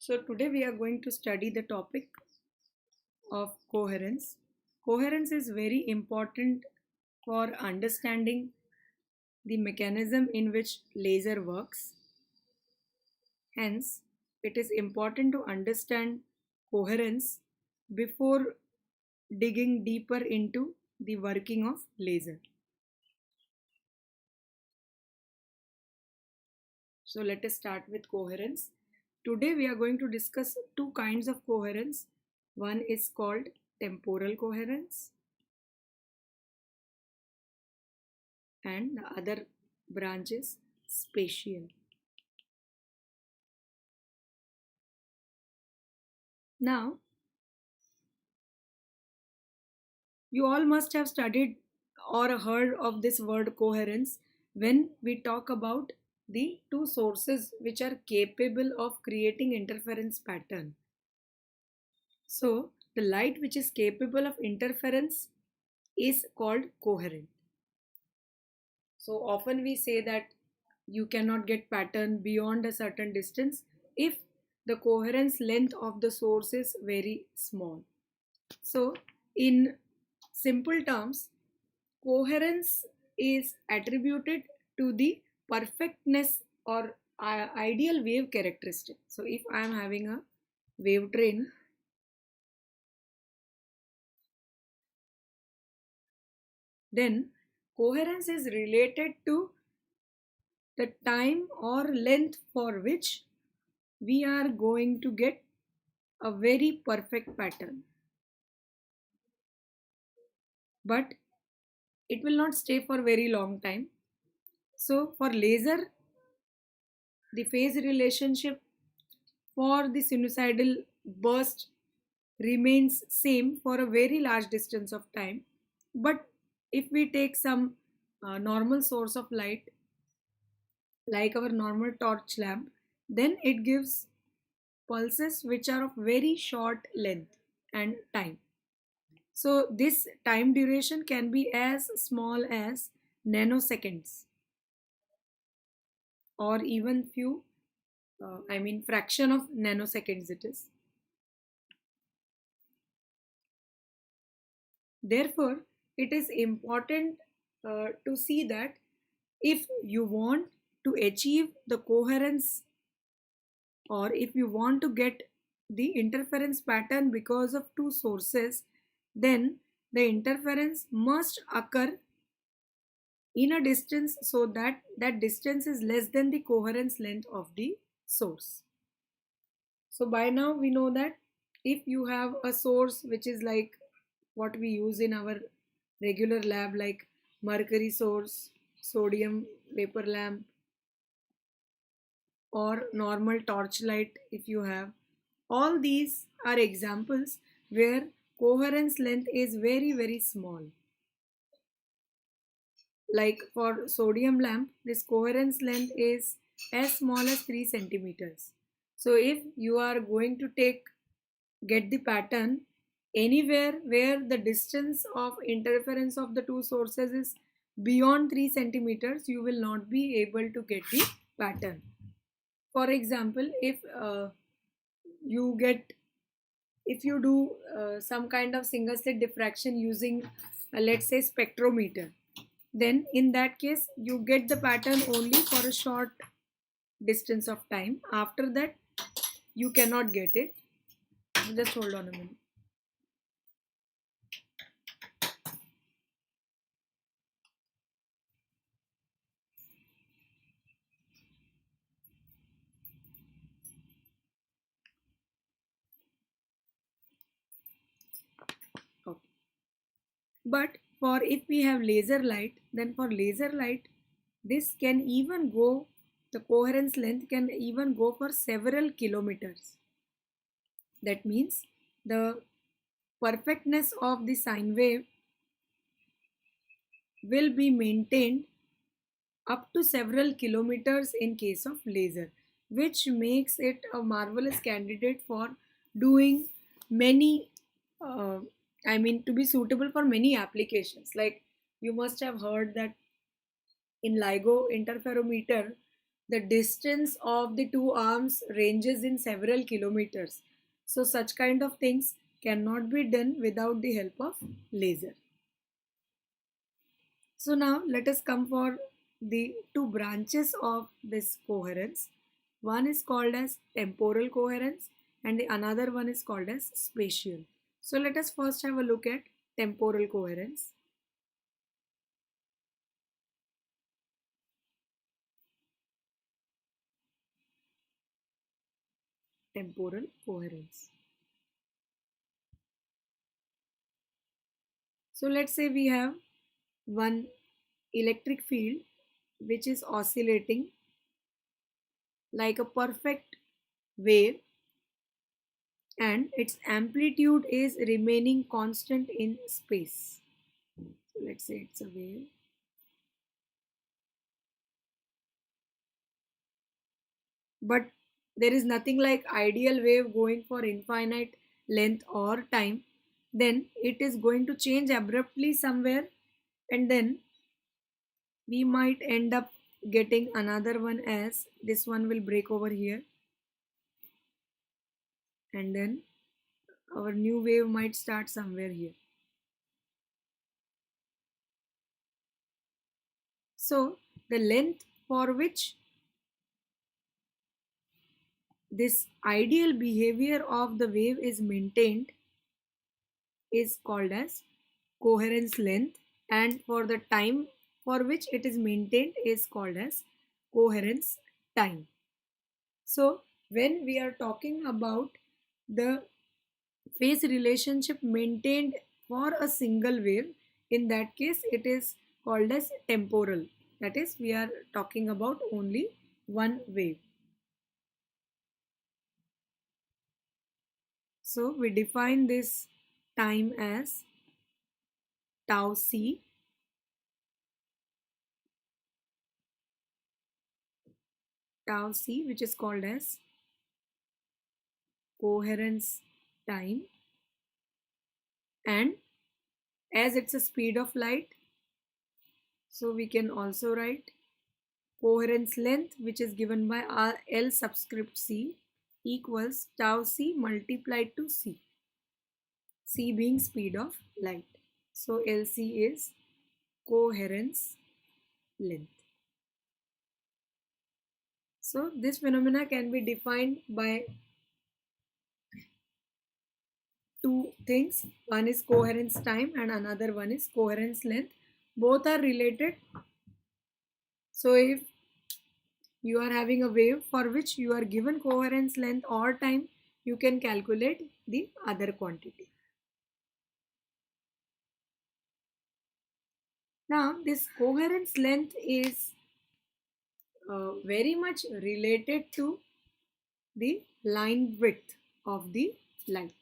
So today we are going to study the topic of coherence. Coherence is very important for understanding the mechanism in which laser works. Hence, it is important to understand coherence before digging deeper into the working of laser. So let us start with coherence. Today we are going to discuss two kinds of coherence. One is called temporal coherence and the other branch is spatial. Now, you all must have studied or heard of this word coherence when we talk about the two sources which are capable of creating interference pattern. So, the light which is capable of interference is called coherent. So, often we say that you cannot get pattern beyond a certain distance if the coherence length of the source is very small. So, in simple terms, coherence is attributed to the perfectness or ideal wave characteristic. So, if I am having a wave train, then coherence is related to the time or length for which we are going to get a very perfect pattern. But it will not stay for very long time. So for laser, the phase relationship for the sinusoidal burst remains same for a very large distance of time. But if we take some normal source of light like our normal torch lamp, then it gives pulses which are of very short length and time. So this time duration can be as small as nanoseconds or even few, fraction of nanoseconds it is. Therefore, it is important to see that if you want to achieve the coherence or if you want to get the interference pattern because of two sources, then the interference must occur in a distance so that that distance is less than the coherence length of the source. So by now we know that if you have a source which is like what we use in our regular lab like mercury source, sodium vapor lamp or normal torchlight, if you have, all these are examples where coherence length is very small. Like for sodium lamp, this coherence length is as small as 3 centimeters. So if you are going to get the pattern anywhere where the distance of interference of the two sources is beyond 3 centimeters, you will not be able to get the pattern. For example, you get if you do some kind of single slit diffraction using let's say spectrometer, then in that case you get the pattern only for a short distance of time. After that you cannot get it. Just hold on a minute. Okay. But for if we have laser light, then for laser light this can even go, the coherence length can even go for several kilometers. That means the perfectness of the sine wave will be maintained up to several kilometers in case of laser, which makes it a marvelous candidate for doing many, to be suitable for many applications. Like you must have heard that in LIGO interferometer, the distance of the two arms ranges in several kilometers. So such kind of things cannot be done without the help of laser. So now let us come for the two branches of this coherence. One is called as temporal coherence and the another one is called as spatial. So let us first have a look at temporal coherence. Temporal coherence. So let's say we have one electric field which is oscillating like a perfect wave and its amplitude is remaining constant in space. So let's say it's a wave. But there is nothing like ideal wave going for infinite length or time. Then it is going to change abruptly somewhere and then we might end up getting another one as this one will break over here and then our new wave might start somewhere here. So the length for which this ideal behavior of the wave is maintained is called as coherence length, and for the time for which it is maintained is called as coherence time. So when we are talking about the phase relationship maintained for a single wave, in that case it is called as temporal. That is, we are talking about only one wave. So we define this time as tau c, which is called as coherence time, and as it's a speed of light, so we can also write coherence length, which is given by L subscript c, equals tau c multiplied to c, c being speed of light. So LC is coherence length. So this phenomena can be defined by two things. One is coherence time and another one is coherence length. Both are related. So if you are having a wave for which you are given coherence length or time, you can calculate the other quantity. Now this coherence length is very much related to the line width of the light,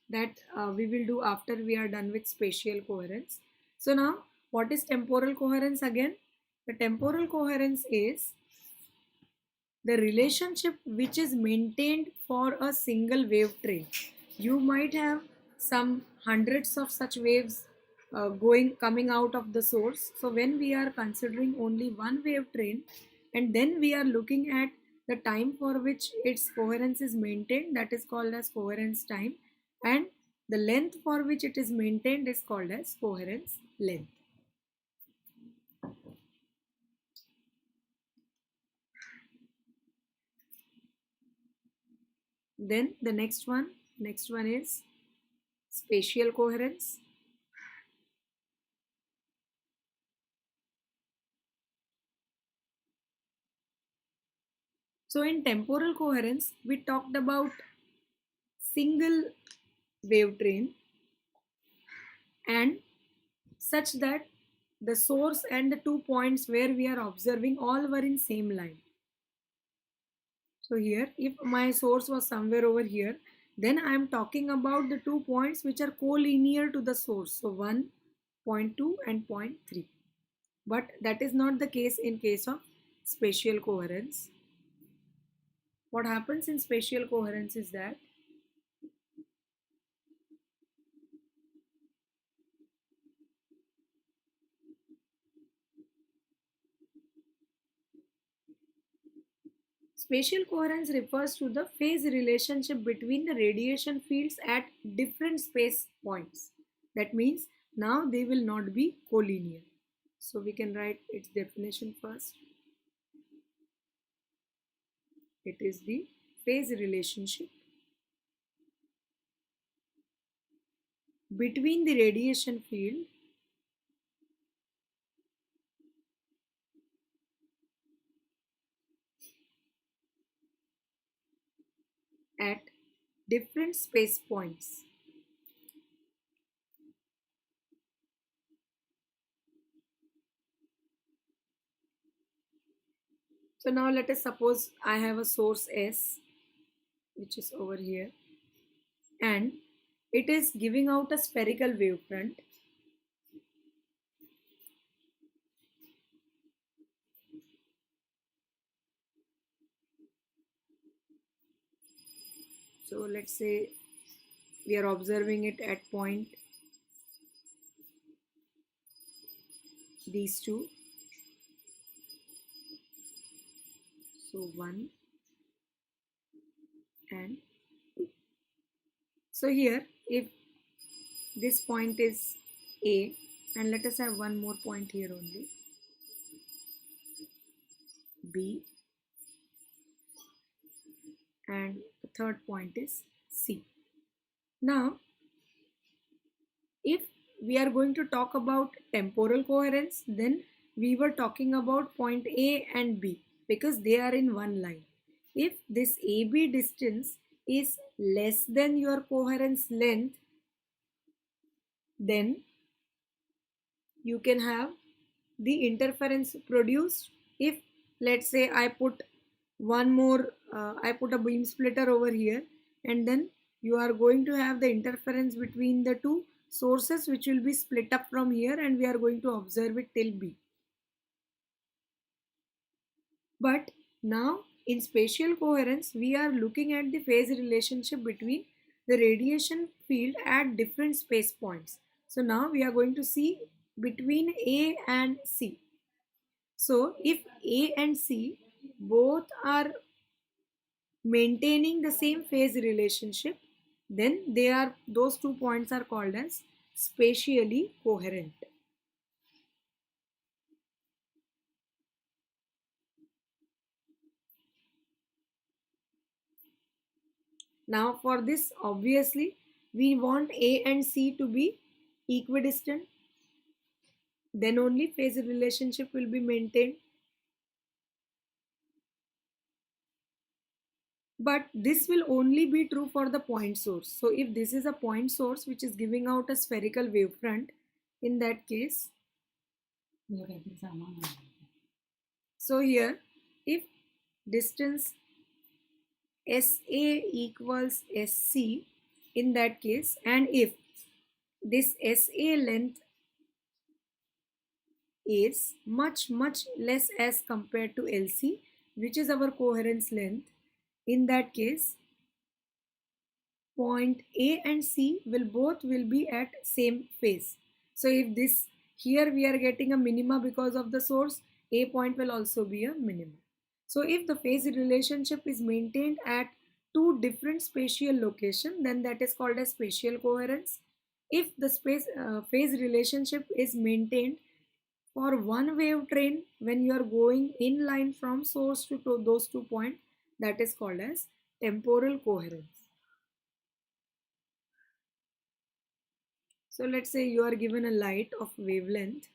that we will do after we are done with spatial coherence. So now what is temporal coherence again? The temporal coherence is the relationship which is maintained for a single wave train. You might have some hundreds of such waves coming out of the source. So when we are considering only one wave train and then we are looking at the time for which its coherence is maintained, that is called as coherence time, and the length for which it is maintained is called as coherence length. Then the next one is spatial coherence. So in temporal coherence, we talked about single wave train and such that the source and the 2 points where we are observing all were in same line. So here, if my source was somewhere over here, then I am talking about the 2 points which are collinear to the source. So 1, point 2 and point 3. But that is not the case in case of spatial coherence. What happens in spatial coherence is that Spatial coherence refers to the phase relationship between the radiation fields at different space points. That means now they will not be collinear. So we can write its definition first. It is the phase relationship between the radiation field at different space points. So now let us suppose I have a source S, which is over here, and it is giving out a spherical wavefront. So let's say we are observing it at point these two. So 1 and 2. So here if this point is A, and let us have one more point here only, B, and the third point is C. Now if we are going to talk about temporal coherence, then we were talking about point A and B because they are in one line. If this AB distance is less than your coherence length, then you can have the interference produced. If let's say I put I put a beam splitter over here, and then you are going to have the interference between the two sources which will be split up from here, and we are going to observe it till B. But now in spatial coherence, we are looking at the phase relationship between the radiation field at different space points. So now we are going to see between A and C. So if A and C both are maintaining the same phase relationship, then those 2 points are called as spatially coherent. Now for this, obviously we want A and C to be equidistant, then only phase relationship will be maintained. But this will only be true for the point source. So if this is a point source which is giving out a spherical wavefront, in that case, so here if distance SA equals SC in that case, and if this SA length is much less as compared to LC, which is our coherence length, in that case point A and C will be at same phase. So if this here we are getting a minima because of the source, A point will also be a minima. So if the phase relationship is maintained at two different spatial locations, then that is called as spatial coherence. If the phase relationship is maintained for one wave train when you are going in line from source to those 2 points, that is called as temporal coherence. So let's say you are given a light of wavelength.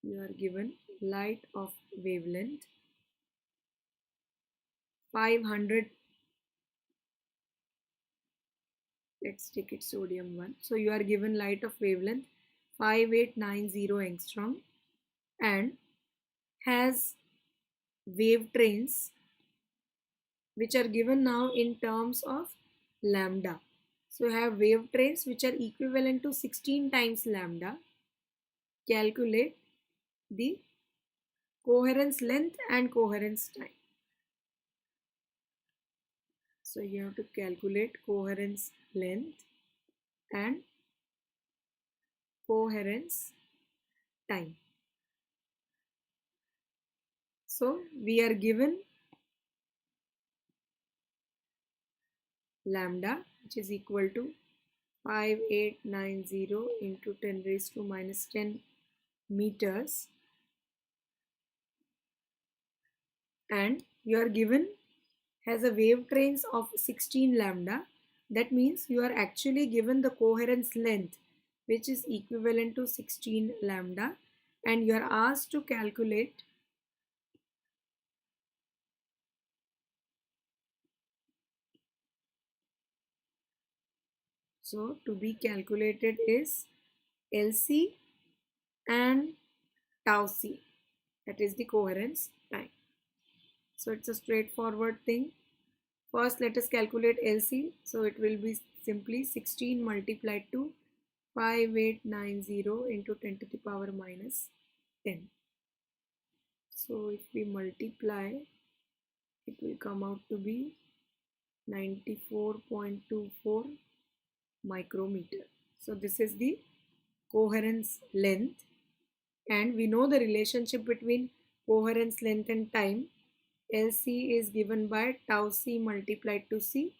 You are given light of wavelength 500. Let's take it sodium 1. So you are given light of wavelength 5890 angstrom and has wave trains which are given now in terms of lambda. So have wave trains which are equivalent to 16 times lambda. Calculate the coherence length and coherence time. So you have to calculate coherence length and coherence time. So we are given lambda, which is equal to 5890 into 10 raised to minus 10 meters, and you are given has a wave trains of 16 lambda. That means you are actually given the coherence length, which is equivalent to 16 lambda, and you are asked to calculate so to be calculated is LC and tau c, that is the coherence time. So it's a straightforward thing. First let us calculate LC. So it will be simply 16 multiplied to 5890 into 10 to the power minus 10. So if we multiply, it will come out to be 94.24 micrometer. So this is the coherence length, and we know the relationship between coherence length and time. LC is given by tau c multiplied to c.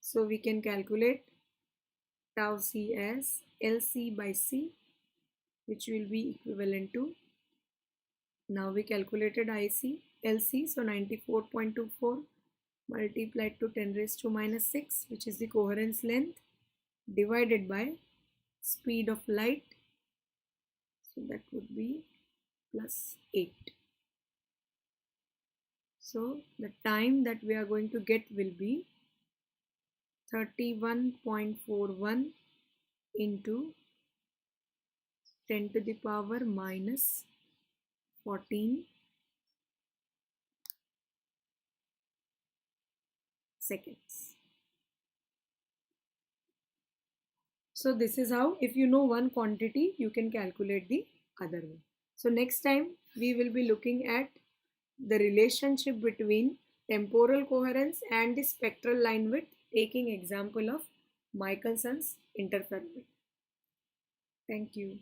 So we can calculate tau c as LC by c, which will be equivalent to, now we calculated IC, LC, so 94.24 multiplied to 10 raised to minus 6, which is the coherence length, divided by speed of light, so that would be plus 8. So the time that we are going to get will be 31.41 into 10 to the power minus 14 seconds. So this is how, if you know one quantity, you can calculate the other one. So next time we will be looking at the relationship between temporal coherence and the spectral line width, taking example of Michelson's interferometer. Thank you.